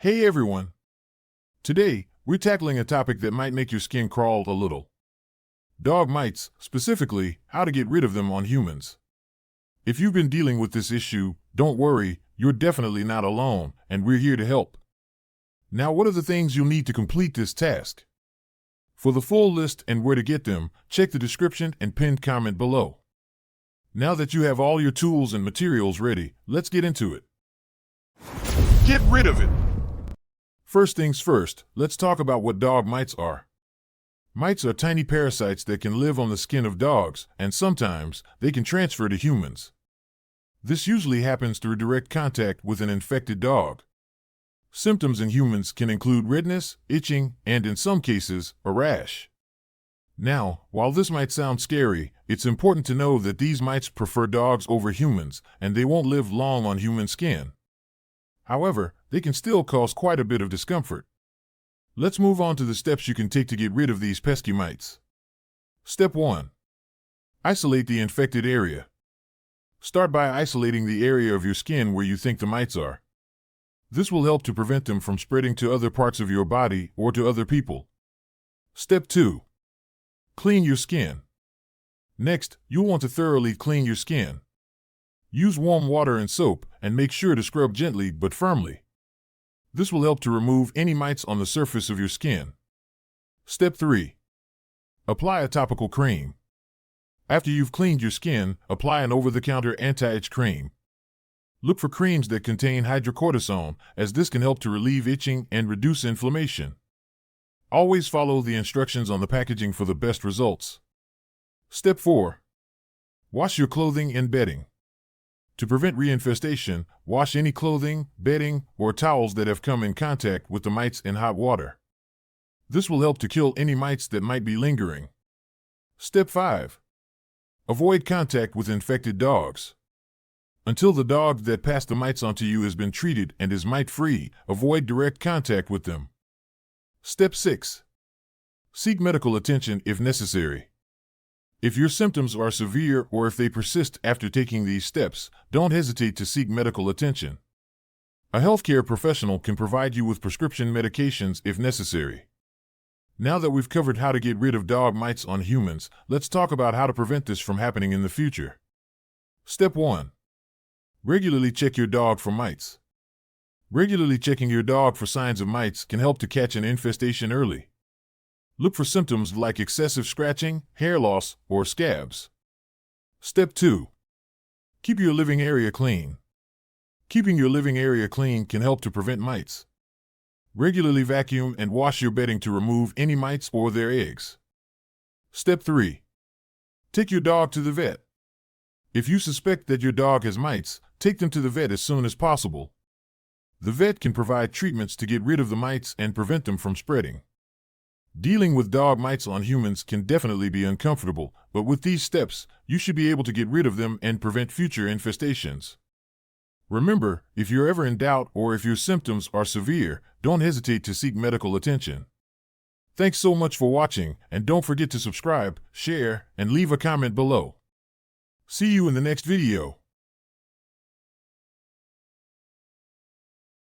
Hey everyone! Today, we're tackling a topic that might make your skin crawl a little. Dog mites, specifically, how to get rid of them on humans. If you've been dealing with this issue, don't worry, you're definitely not alone, and we're here to help. Now, what are the things you'll need to complete this task? For the full list and where to get them, check the description and pinned comment below. Now that you have all your tools and materials ready, let's get into it. Get rid of it! First things first, let's talk about what dog mites are. Mites are tiny parasites that can live on the skin of dogs, and sometimes they can transfer to humans. This usually happens through direct contact with an infected dog. Symptoms in humans can include redness, itching, and in some cases, a rash. Now, while this might sound scary, it's important to know that these mites prefer dogs over humans, and they won't live long on human skin. However, they can still cause quite a bit of discomfort. Let's move on to the steps you can take to get rid of these pesky mites. Step 1. Isolate the infected area. Start by isolating the area of your skin where you think the mites are. This will help to prevent them from spreading to other parts of your body or to other people. Step 2. Clean your skin. Next, you'll want to thoroughly clean your skin. Use warm water and soap, and make sure to scrub gently but firmly. This will help to remove any mites on the surface of your skin. Step 3. Apply a topical cream. After you've cleaned your skin, apply an over-the-counter anti-itch cream. Look for creams that contain hydrocortisone, as this can help to relieve itching and reduce inflammation. Always follow the instructions on the packaging for the best results. Step 4. Wash your clothing and bedding. To prevent reinfestation, wash any clothing, bedding, or towels that have come in contact with the mites in hot water. This will help to kill any mites that might be lingering. Step 5. Avoid contact with infected dogs. Until the dog that passed the mites onto you has been treated and is mite-free, avoid direct contact with them. Step 6. Seek medical attention if necessary. If your symptoms are severe or if they persist after taking these steps, don't hesitate to seek medical attention. A healthcare professional can provide you with prescription medications if necessary. Now that we've covered how to get rid of dog mites on humans, let's talk about how to prevent this from happening in the future. Step 1. Regularly check your dog for mites. Regularly checking your dog for signs of mites can help to catch an infestation early. Look for symptoms like excessive scratching, hair loss, or scabs. Step 2. Keep your living area clean. Keeping your living area clean can help to prevent mites. Regularly vacuum and wash your bedding to remove any mites or their eggs. Step 3. Take your dog to the vet. If you suspect that your dog has mites, take them to the vet as soon as possible. The vet can provide treatments to get rid of the mites and prevent them from spreading. Dealing with dog mites on humans can definitely be uncomfortable, but with these steps, you should be able to get rid of them and prevent future infestations. Remember, if you're ever in doubt or if your symptoms are severe, don't hesitate to seek medical attention. Thanks so much for watching, and don't forget to subscribe, share, and leave a comment below. See you in the next video.